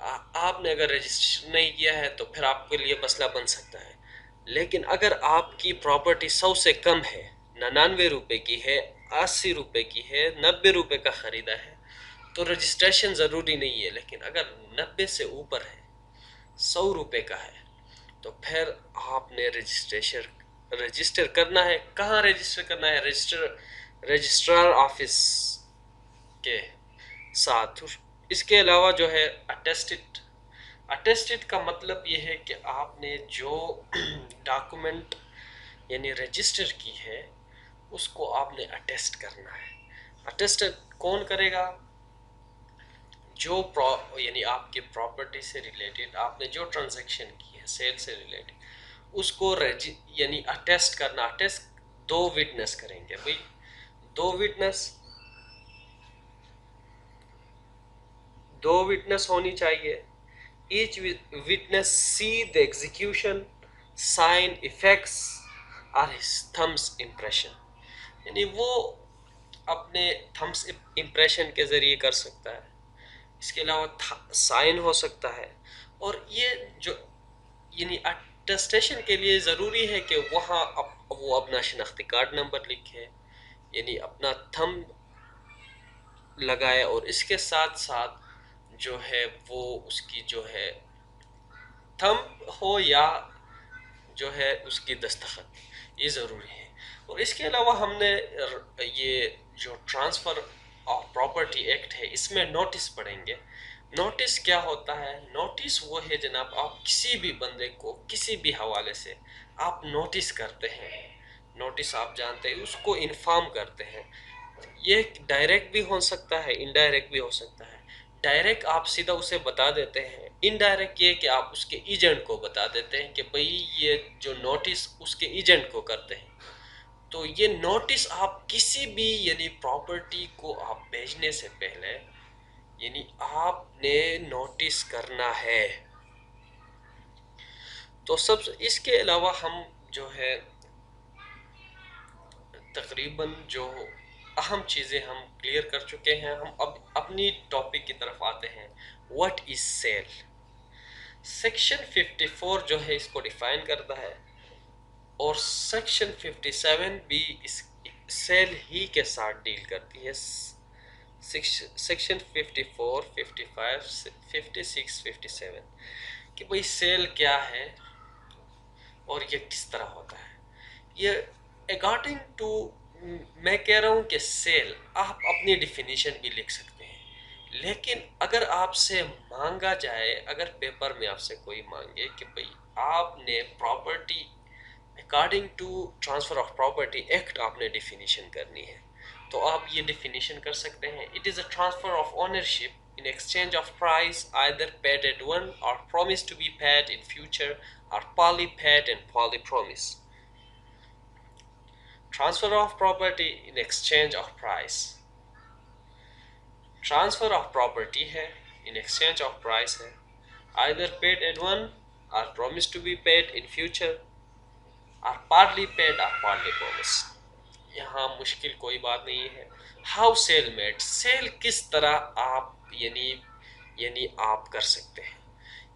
آپ نے اگر رجسٹریشن نہیں کیا ہے تو پھر آپ کے لیے مسئلہ بن سکتا ہے. لیکن اگر آپ کی پراپرٹی 100 سے کم ہے، 99 روپے کی ہے، 80 روپے کی ہے، 90 روپے کا خریدا ہے، تو رجسٹریشن ضروری نہیں ہے. لیکن اگر 90 سے اوپر ہے، 100 روپے کا ہے، تو پھر آپ نے رجسٹر کرنا ہے. کہاں رجسٹر کرنا ہے؟ رجسٹرار آفس کے ساتھ. اس کے علاوہ جو ہے اٹیسٹڈ کا مطلب یہ ہے کہ آپ نے جو ڈاکومنٹ یعنی رجسٹر کی ہے اس کو آپ نے اٹیسٹ کرنا ہے. اٹیسٹ کون کرے گا؟ جو یعنی آپ کی پراپرٹی سے ریلیٹڈ آپ نے جو ٹرانزیکشن کی ہے سیل سے ریلیٹڈ اس کو یعنی اٹیسٹ کرنا. اٹیسٹ دو وٹنس کریں گے بھائی، دو وٹنس ہونی چاہیے. Each witness see the execution, sign effects or his thumbs impression. یعنی وہ اپنے تھمس امپریشن کے ذریعے کر سکتا ہے. اس کے علاوہ سائن ہو سکتا ہے. اور یہ جو یعنی اٹیسٹیشن کے لیے ضروری ہے کہ وہاں وہ اپنا شناختی کارڈ نمبر لکھے، یعنی اپنا تھم لگائے، اور اس کے ساتھ ساتھ جو ہے وہ اس کی جو ہے تھم ہو یا جو ہے اس کی دستخط، یہ ضروری ہے. اور اس کے علاوہ ہم نے یہ جو ٹرانسفر آف پراپرٹی ایکٹ ہے اس میں نوٹس پڑھیں گے. نوٹس کیا ہوتا ہے؟ نوٹس وہ ہے جناب، آپ کسی بھی بندے کو کسی بھی حوالے سے آپ نوٹس کرتے ہیں. نوٹس آپ جانتے ہیں، اس کو انفارم کرتے ہیں. یہ ڈائریکٹ بھی ہو سکتا ہے، انڈائریکٹ بھی ہو سکتا ہے. ڈائریکٹ آپ سیدھا اسے بتا دیتے ہیں، انڈائریکٹ یہ کہ آپ اس کے ایجنٹ کو بتا دیتے ہیں کہ بھئی یہ جو نوٹس اس کے ایجنٹ کو کرتے ہیں. تو یہ نوٹس آپ کسی بھی یعنی پراپرٹی کو آپ بھیجنے سے پہلے یعنی آپ نے نوٹس کرنا ہے. تو اس کے علاوہ ہم جو ہے تقریباً جو اہم چیزیں ہم کلیئر کر چکے ہیں. ہم اب اپنی ٹاپک کی طرف آتے ہیں. What is cell? سیکشن 54 جو ہے اس کو ڈیفائن کرتا ہے، اور سیکشن 57 بھی اس سیل ہی کے ساتھ ڈیل کرتی ہے. سیکشن 54، 55، 56، 57 کہ بھئی سیل کیا ہے اور یہ کس طرح ہوتا ہے. یہ اکارڈنگ ٹو میں کہہ رہا ہوں کہ سیل آپ اپنی ڈیفینیشن بھی لکھ سکتے ہیں، لیکن اگر آپ سے مانگا جائے، اگر پیپر میں آپ سے کوئی مانگے کہ بھئی آپ نے property according to transfer of property act آپ نے ڈیفینیشن کرنی ہے، تو آپ یہ ڈیفینیشن کر سکتے ہیں. It is a transfer of ownership in exchange of price either paid at one or promised to be paid in future or partly paid and partly promised. Transfer of property in exchange of price. Transfer of property ہے in exchange of price ہے، either paid at one or promised to be paid in future or partly paid or partly promised. یہاں مشکل کوئی بات نہیں ہے. How cell made? Cell کس طرح آپ یعنی آپ کر سکتے ہیں،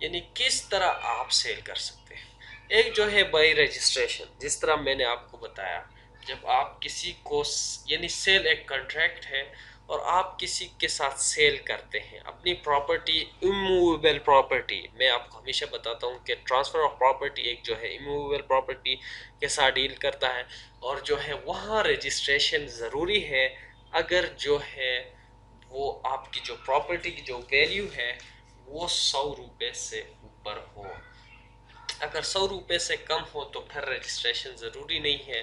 یعنی کس طرح آپ سیل کر سکتے ہیں. ایک جو ہے بائی رجسٹریشن، جس طرح میں نے آپ کو بتایا، جب آپ کسی کو یعنی سیل ایک کنٹریکٹ ہے اور آپ کسی کے ساتھ سیل کرتے ہیں اپنی پراپرٹی، اموویبل پراپرٹی. میں آپ کو ہمیشہ بتاتا ہوں کہ ٹرانسفر آف پراپرٹی ایک جو ہے اموویبل پراپرٹی کے ساتھ ڈیل کرتا ہے، اور جو ہے وہاں رجسٹریشن ضروری ہے اگر جو ہے وہ آپ کی جو پراپرٹی کی جو ویلیو ہے وہ 100 روپے سے اوپر ہو. اگر 100 روپے سے کم ہو تو پھر رجسٹریشن ضروری نہیں ہے،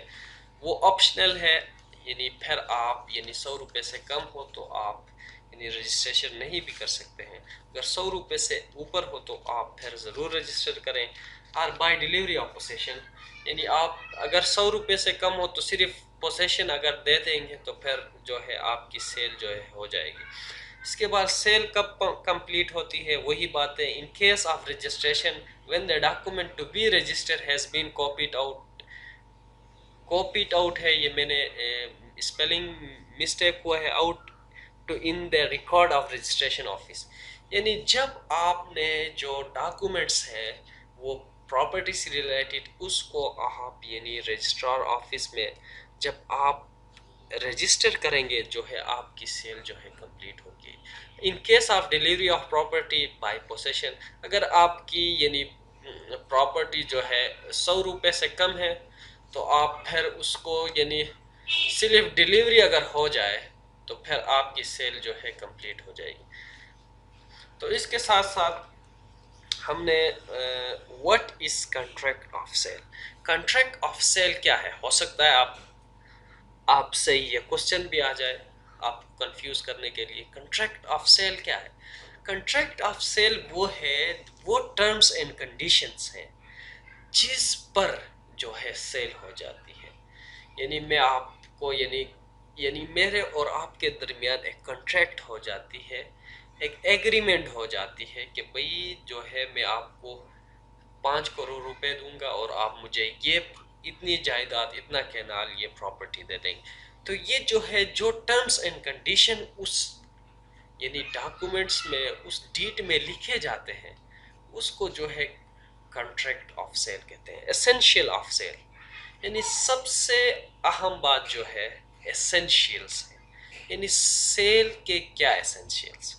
وہ آپشنل ہے. یعنی پھر آپ یعنی 100 روپے سے کم ہو تو آپ یعنی رجسٹریشن نہیں بھی کر سکتے ہیں. اگر 100 روپے سے اوپر ہو تو آپ پھر ضرور رجسٹر کریں. اور بائی ڈیلیوری آف پوسیشن، یعنی آپ اگر 100 روپے سے کم ہو تو صرف پوسیشن اگر دے دیں گے تو پھر جو ہے آپ کی سیل جو ہے ہو جائے گی. اس کے بعد سیل کب کمپلیٹ ہوتی ہے؟ وہی بات ہے. ان case of registration when the document to be registered has been copied out ہے، یہ میں نے اسپیلنگ مسٹیک ہوا ہے، out to in the record of registration office. یعنی جب آپ نے جو ڈاکومنٹس ہیں وہ پراپرٹی سے ریلیٹڈ، اس کو آپ یعنی رجسٹرار آفس میں جب آپ رجسٹر کریں گے جو ہے آپ کی سیل جو ہے کمپلیٹ ہوگی. ان case of delivery of property by پوسیشن، اگر آپ کی یعنی پراپرٹی جو ہے 100 روپے سے کم ہے تو آپ پھر اس کو یعنی صرف ڈیلیوری اگر ہو جائے تو پھر آپ کی سیل جو ہے کمپلیٹ ہو جائے گی. تو اس کے ساتھ ساتھ ہم نے what is contract of sale. Contract of sale کیا ہے؟ ہو سکتا ہے آپ سے یہ کوشچن بھی آ جائے آپ کو کنفیوز کرنے کے لیے. کنٹریکٹ آف سیل کیا ہے؟ کنٹریکٹ آف سیل وہ ہے، وہ ٹرمز اینڈ کنڈیشنز ہیں جس پر جو ہے سیل ہو جاتی ہے. یعنی میں آپ کو یعنی میرے اور آپ کے درمیان ایک کنٹریکٹ ہو جاتی ہے، ایک ایگریمنٹ ہو جاتی ہے کہ بھئی جو ہے میں آپ کو 5 کروڑ روپے دوں گا اور آپ مجھے یہ اتنی جائیداد، اتنا کینال، یہ پراپرٹی دے دیں گے. تو یہ جو ہے جو ٹرمز اینڈ کنڈیشن اس یعنی ڈاکومنٹس میں اس ڈیٹ میں لکھے جاتے ہیں اس کو جو ہے کنٹریکٹ آف سیل کہتے ہیں. اسینشیل آف سیل یعنی سب سے اہم بات جو ہے ایسینشیلس ہیں. یعنی سیل کے کیا ایسینشیلس؟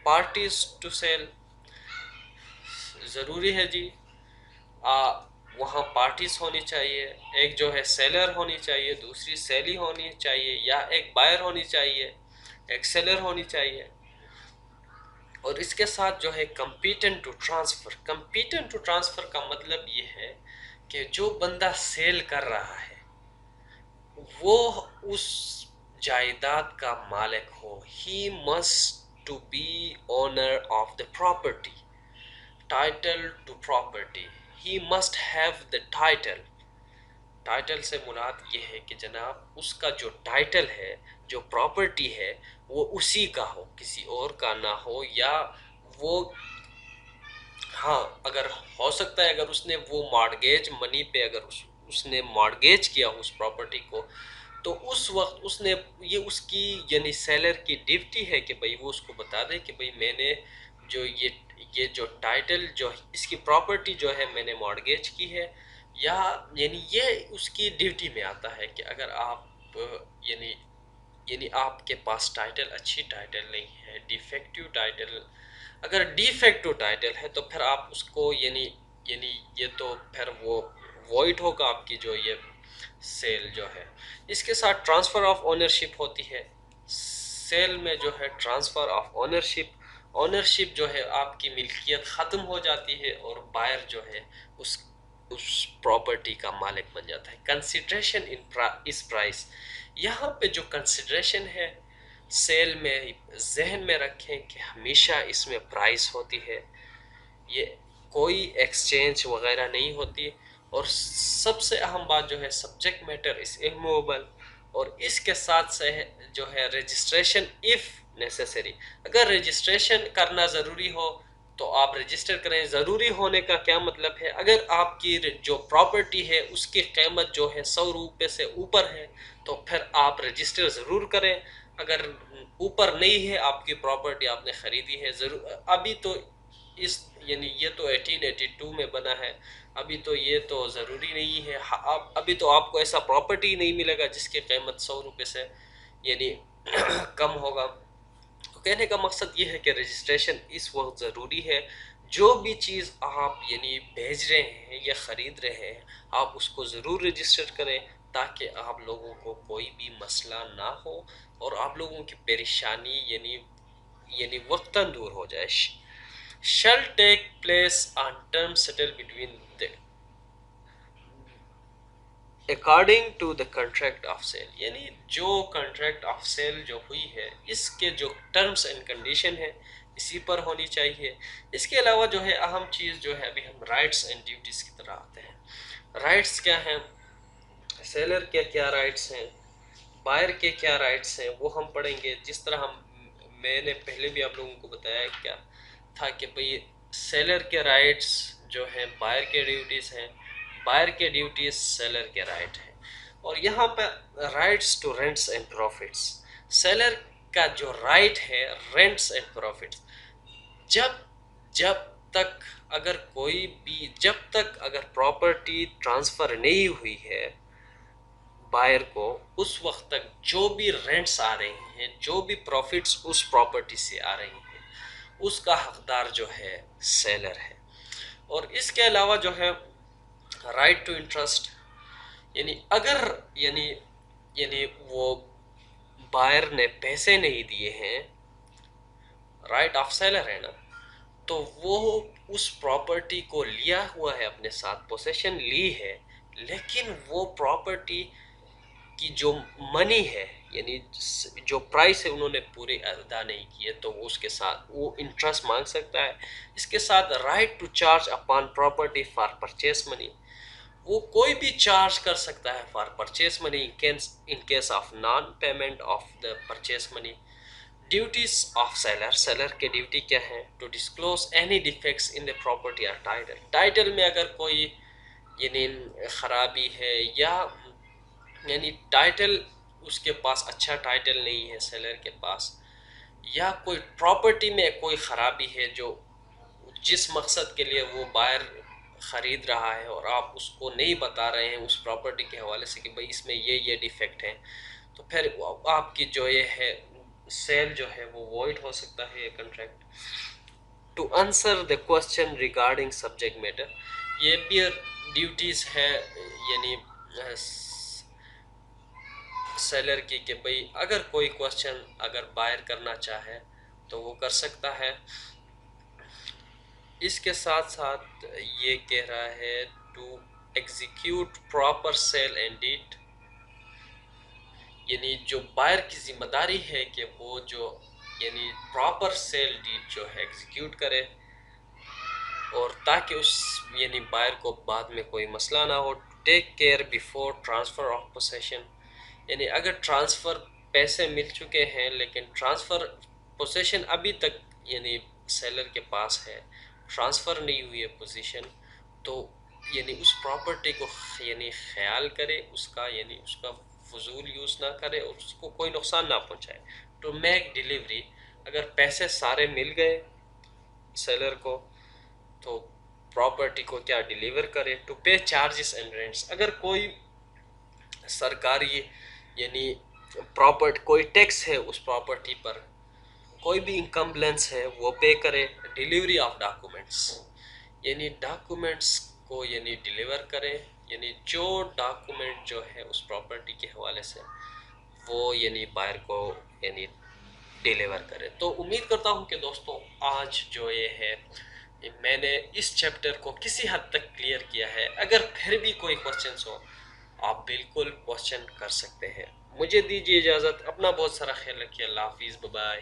پارٹیز ٹو سیل ضروری ہے جی. وہاں پارٹیز ہونی چاہیے، ایک جو ہے سیلر ہونی چاہیے، دوسری سیلی ہونی چاہیے، یا ایک بائر ہونی چاہیے، ایک سیلر ہونی چاہیے. اور اس کے ساتھ جو ہے competent to transfer. Competent to transfer کا مطلب یہ ہے کہ جو بندہ سیل کر رہا ہے وہ اس جائیداد کا مالک ہو. He must to be owner of the property. Title to property, he must have the title. Title سے مراد یہ ہے کہ جناب اس کا جو ٹائٹل ہے، جو پراپرٹی ہے، وہ اسی کا ہو، کسی اور کا نہ ہو. یا وہ ہاں اگر ہو سکتا ہے اگر اس نے وہ مارگیج منی پہ اگر اس نے مارگیج کیا اس پراپرٹی کو تو اس وقت اس نے یہ اس کی یعنی سیلر کی ڈیوٹی ہے کہ بھئی وہ اس کو بتا دے کہ بھئی میں نے جو یہ جو ٹائٹل جو اس کی پراپرٹی جو ہے میں نے مارگیج کی ہے. یا یعنی یہ اس کی ڈیوٹی میں آتا ہے کہ اگر آپ یعنی آپ کے پاس ٹائٹل اچھی ٹائٹل نہیں ہے، ڈیفیکٹیو ٹائٹل، اگر ڈیفیکٹو ٹائٹل ہے تو پھر آپ اس کو یعنی یہ تو پھر وہ وائٹ ہوگا آپ کی جو یہ سیل جو ہے. اس کے ساتھ ٹرانسفر آف اونرشپ ہوتی ہے. سیل میں جو ہے ٹرانسفر آف اونرشپ جو ہے آپ کی ملکیت ختم ہو جاتی ہے اور بائر جو ہے اس پراپرٹی کا مالک بن جاتا ہے. کنسیڈریشن اس پرائس. یہاں پہ جو کنسیڈریشن ہے سیل میں ذہن میں رکھیں کہ ہمیشہ اس میں پرائس ہوتی ہے، یہ کوئی ایکسچینج وغیرہ نہیں ہوتی. اور سب سے اہم بات جو ہے سبجیکٹ میٹر از اموویبل. اور اس کے ساتھ سے جو ہے رجسٹریشن اف نیسیسری. اگر رجسٹریشن کرنا ضروری ہو تو آپ رجسٹر کریں. ضروری ہونے کا کیا مطلب ہے؟ اگر آپ کی جو پراپرٹی ہے اس کی قیمت جو ہے 100 روپے سے اوپر ہے تو پھر آپ رجسٹر ضرور کریں. اگر اوپر نہیں ہے آپ کی پراپرٹی آپ نے خریدی ہے ضرور. ابھی تو اس یعنی یہ تو 1882 میں بنا ہے، ابھی تو یہ تو ضروری نہیں ہے. ابھی تو آپ کو ایسا پراپرٹی نہیں ملے گا جس کی قیمت 100 روپے سے یعنی کم ہوگا. تو کہنے کا مقصد یہ ہے کہ رجسٹریشن اس وقت ضروری ہے. جو بھی چیز آپ یعنی بھیج رہے ہیں یا خرید رہے ہیں آپ اس کو ضرور رجسٹر کریں تاکہ آپ لوگوں کو کوئی بھی مسئلہ نہ ہو اور آپ لوگوں کی پریشانی یعنی وقتاً دور ہو جائے. shall take place on terms settled between the according to the contract of sale. یعنی جو contract of sale جو ہوئی ہے اس کے جو terms and condition ہے اسی پر ہونی چاہیے. اس کے علاوہ جو ہے اہم چیز جو ہے ابھی ہم رائٹس اینڈ ڈیوٹیز کی طرح آتے ہیں. رائٹس کیا ہیں، سیلر کے کیا رائٹس ہیں، بائر کے کیا رائٹس ہیں، وہ ہم پڑھیں گے. جس طرح میں نے پہلے بھی آپ لوگوں کو بتایا کیا تھا کہ بھئی سیلر کے رائٹس جو ہیں بائر کے ڈیوٹیز ہیں، بائر کے ڈیوٹیز سیلر کے رائٹ ہیں. اور یہاں پہ rights to rents and profits. Seller کا جو رائٹ ہے رینٹس اینڈ پروفٹس. جب جب تک اگر کوئی بھی جب تک اگر پراپرٹی ٹرانسفر نہیں ہوئی ہے بائر کو، اس وقت تک جو بھی رینٹس آ رہے ہیں، جو بھی پروفٹس اس پراپرٹی سے آ رہے ہیں، اس کا حقدار جو ہے سیلر ہے۔ اور اس کے علاوہ جو ہے رائٹ ٹو انٹرسٹ، یعنی اگر یعنی یعنی وہ بائر نے پیسے نہیں دیے ہیں، رائٹ آف سیلر ہے نا، تو وہ اس پراپرٹی کو لیا ہوا ہے، اپنے ساتھ پوسیشن لی ہے، لیکن وہ پراپرٹی کی جو منی ہے، یعنی جو پرائس ہے انہوں نے پورے ادا نہیں کیے، تو اس کے ساتھ وہ انٹرسٹ مانگ سکتا ہے۔ اس کے ساتھ right to charge upon property for purchase money, وہ کوئی بھی چارج کر سکتا ہے for purchase money in case of non payment of the purchase money. Duties of seller, seller کے ڈیوٹی کیا ہے؟ To disclose any defects in the property اور ٹائٹل، ٹائٹل میں اگر کوئی یعنی خرابی ہے، یا یعنی ٹائٹل اس کے پاس اچھا ٹائٹل نہیں ہے سیلر کے پاس، یا کوئی پراپرٹی میں کوئی خرابی ہے جو جس مقصد کے لیے وہ بائر خرید رہا ہے اور آپ اس کو نہیں بتا رہے ہیں اس پراپرٹی کے حوالے سے کہ بھئی اس میں یہ ڈیفیکٹ ہیں، تو پھر آپ کی جو یہ ہے سیل جو ہے وہ وائڈ ہو سکتا ہے یہ contract. To answer the question regarding subject matter, یہ بھی ڈیوٹیز ہے یعنی سیلر کی کہ بھئی اگر کوئی کوشچن اگر بائر کرنا چاہے تو وہ کر سکتا ہے۔ اس کے ساتھ ساتھ یہ کہہ رہا ہے to execute proper sale and date, یعنی جو بائر کی ذمہ داری ہے کہ وہ جو یعنی پراپر سیل ڈیٹ جو ہے ایگزیکیوٹ کرے، اور تاکہ اس یعنی بائر کو بعد میں کوئی مسئلہ نہ ہو۔ Take care before transfer of possession, یعنی اگر ٹرانسفر پیسے مل چکے ہیں لیکن ٹرانسفر پوسیشن ابھی تک یعنی سیلر کے پاس ہے، ٹرانسفر نہیں ہوئی ہے پوزیشن، تو یعنی اس پراپرٹی کو یعنی خیال کرے، اس کا یعنی اس کا فضول یوز نہ کرے اور اس کو کوئی نقصان نہ پہنچائے۔ ٹو میک ڈیلیوری، اگر پیسے سارے مل گئے سیلر کو تو پراپرٹی کو کیا ڈیلیور کرے۔ To pay charges and rents, اگر کوئی سرکاری یعنی کوئی ٹیکس ہے اس پراپرٹی پر، کوئی بھی انکم بلنس ہے وہ پے کرے۔ ڈیلیوری آف ڈاکومنٹس، یعنی ڈاکومنٹس کو یعنی ڈیلیور کرے، یعنی جو ڈاکومنٹ جو ہے اس پراپرٹی کے حوالے سے وہ یعنی بائر کو یعنی ڈیلیور کرے۔ تو امید کرتا ہوں کہ دوستوں آج جو یہ ہے میں نے اس چیپٹر کو کسی حد تک کلیئر کیا ہے۔ اگر پھر بھی کوئی کوسچنس ہو آپ بالکل کوسچن کر سکتے ہیں۔ مجھے دیجیے اجازت، اپنا بہت سارا خیال رکھیے، اللہ حافظ، بائے بائے۔